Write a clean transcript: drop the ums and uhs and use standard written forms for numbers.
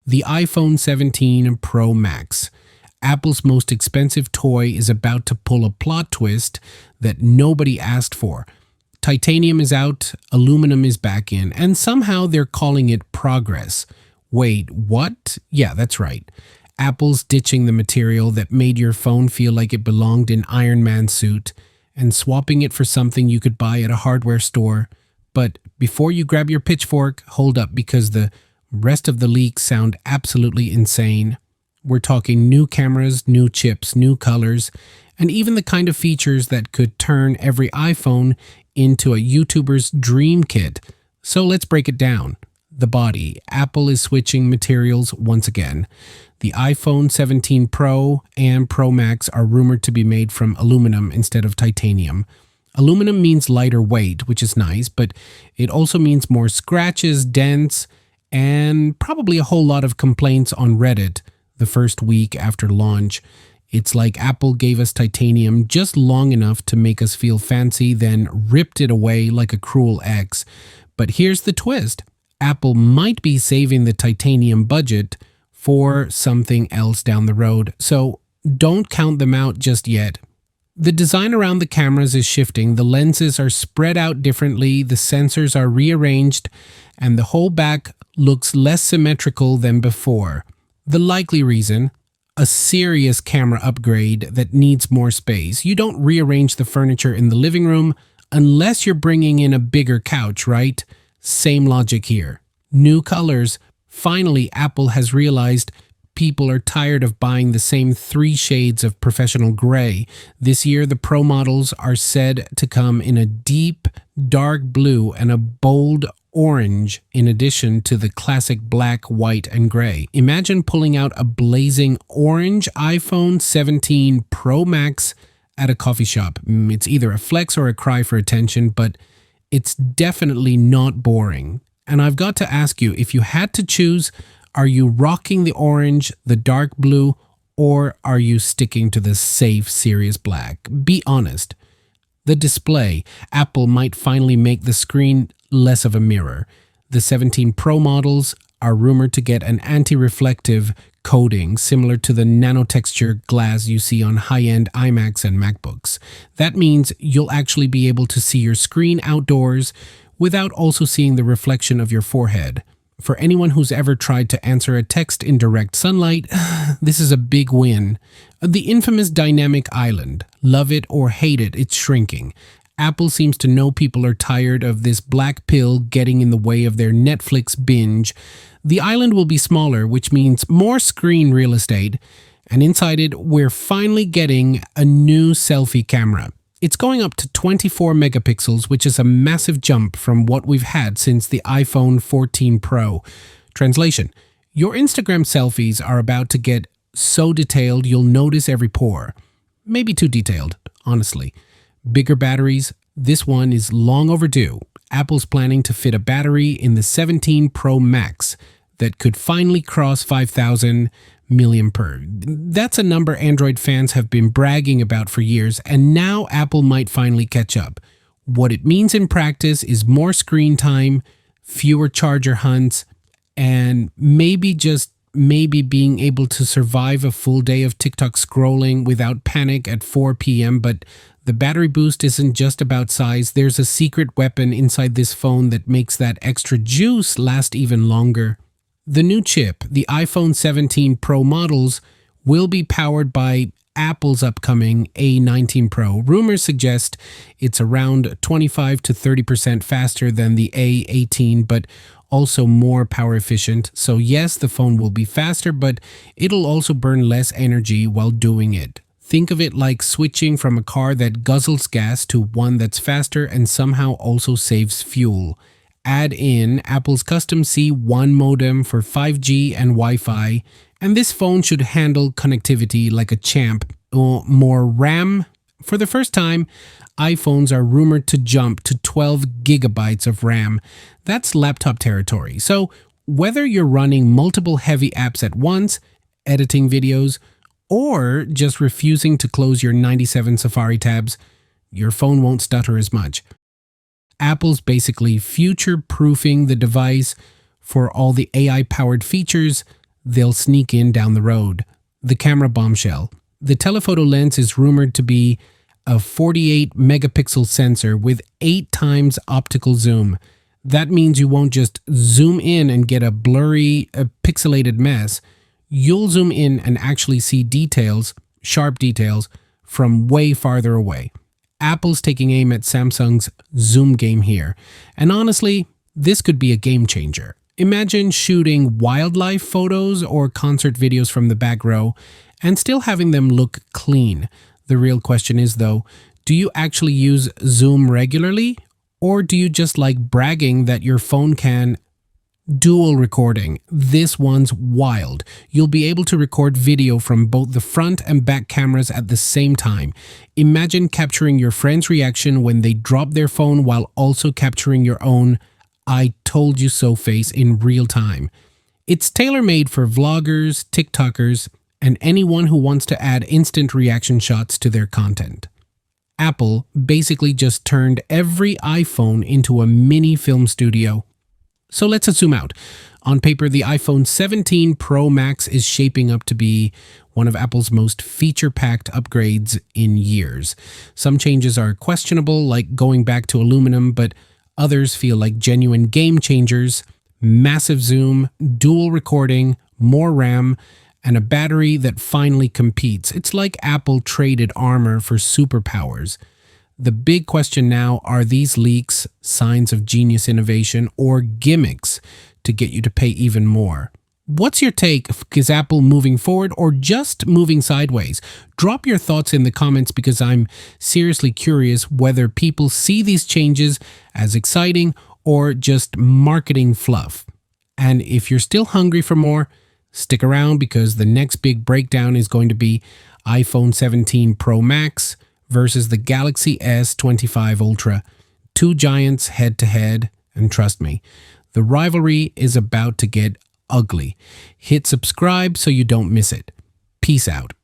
The iPhone 17 Pro Max, Apple's most expensive toy, is about to pull a plot twist that nobody asked for. Titanium is out, aluminum is back in, and somehow they're calling it progress. Wait, what? Yeah, that's right. Apple's ditching the material that made your phone feel like it belonged in Iron Man's suit and swapping it for something you could buy at a hardware store. But before you grab your pitchfork, hold up, because the rest of the leaks sound absolutely insane. We're talking new cameras, new chips, new colors, and even the kind of features that could turn every iPhone into a YouTuber's dream kit. So let's break it down. The body. Apple is switching materials once again. The iPhone 17 Pro and Pro Max are rumored to be made from aluminum instead of titanium. Aluminum means lighter weight, which is nice, but it also means more scratches, dents, and probably a whole lot of complaints on Reddit the first week after launch. It's like Apple gave us titanium just long enough to make us feel fancy, then ripped it away like a cruel ex. But here's the twist. Apple might be saving the titanium budget for something else down the road, so don't count them out just yet. The design around the cameras is shifting, the lenses are spread out differently, the sensors are rearranged, and the whole back looks less symmetrical than before. The likely reason? A serious camera upgrade that needs more space. You don't rearrange the furniture in the living room unless you're bringing in a bigger couch, right? Same logic here. New colors. Finally, Apple has realized people are tired of buying the same 3 shades of professional gray. This year, the Pro models are said to come in a deep, dark blue and a bold orange, in addition to the classic black, white, and gray. Imagine pulling out a blazing orange iPhone 17 Pro Max at a coffee shop. It's either a flex or a cry for attention, but it's definitely not boring. And I've got to ask you, if you had to choose, are you rocking the orange, the dark blue, or are you sticking to the safe, serious black? Be honest. The display. Apple might finally make the screen less of a mirror. The 17 Pro models are rumored to get an anti-reflective coating similar to the nanotexture glass you see on high-end iMacs and MacBooks. That means you'll actually be able to see your screen outdoors without also seeing the reflection of your forehead. For anyone who's ever tried to answer a text in direct sunlight, this is a big win. The infamous dynamic island. Love it or hate it, it's shrinking. Apple seems to know people are tired of this black pill getting in the way of their Netflix binge. The island will be smaller, which means more screen real estate, and inside it, we're finally getting a new selfie camera. It's going up to 24 megapixels, which is a massive jump from what we've had since the iPhone 14 Pro. Translation: your Instagram selfies are about to get so detailed you'll notice every pore. Maybe too detailed, honestly. Bigger batteries. This one is long overdue. Apple's planning to fit a battery in the 17 Pro Max that could finally cross 5,000 mAh. That's a number Android fans have been bragging about for years, and now Apple might finally catch up. What it means in practice is more screen time, fewer charger hunts, and maybe being able to survive a full day of TikTok scrolling without panic at 4 p.m. But the battery boost isn't just about size. There's a secret weapon inside this phone that makes that extra juice last even longer. The new chip, the iPhone 17 Pro models, will be powered by Apple's upcoming A19 Pro. Rumors suggest it's around 25 to 30% faster than the A18, but also more power efficient. So yes, the phone will be faster, but it'll also burn less energy while doing it. Think of it like switching from a car that guzzles gas to one that's faster and somehow also saves fuel. Add in Apple's custom C1 modem for 5G and Wi-Fi, and this phone should handle connectivity like a champ. More RAM. For the first time, iPhones are rumored to jump to 12 gigabytes of RAM. That's laptop territory. So whether you're running multiple heavy apps at once, editing videos, or just refusing to close your 97 Safari tabs, your phone won't stutter as much. Apple's basically future-proofing the device for all the AI-powered features they'll sneak in down the road. The camera bombshell. The telephoto lens is rumored to be a 48 megapixel sensor with 8 times optical zoom. That means you won't just zoom in and get a blurry, pixelated mess. You'll zoom in and actually see details, sharp details, from way farther away. Apple's taking aim at Samsung's zoom game here. And honestly, this could be a game changer. Imagine shooting wildlife photos or concert videos from the back row and still having them look clean. The real question is, though, do you actually use zoom regularly? Or do you just like bragging that your phone can? Dual recording. This one's wild. You'll be able to record video from both the front and back cameras at the same time. Imagine capturing your friend's reaction when they drop their phone while also capturing your own "I told you so" face in real time. It's tailor-made for vloggers, TikTokers, and anyone who wants to add instant reaction shots to their content. Apple basically just turned every iPhone into a mini film studio. So let's zoom out. On paper, the iPhone 17 Pro Max is shaping up to be one of Apple's most feature-packed upgrades in years. Some changes are questionable, like going back to aluminum, but others feel like genuine game changers. Massive zoom, dual recording, more RAM, and a battery that finally competes. It's like Apple traded armor for superpowers. The big question now, are these leaks signs of genius innovation or gimmicks to get you to pay even more? What's your take? Is Apple moving forward or just moving sideways? Drop your thoughts in the comments because I'm seriously curious whether people see these changes as exciting or just marketing fluff. And if you're still hungry for more, stick around because the next big breakdown is going to be iPhone 17 Pro Max versus the Galaxy S25 Ultra. Two giants head to head, and trust me, the rivalry is about to get ugly. Hit subscribe so you don't miss it. Peace out.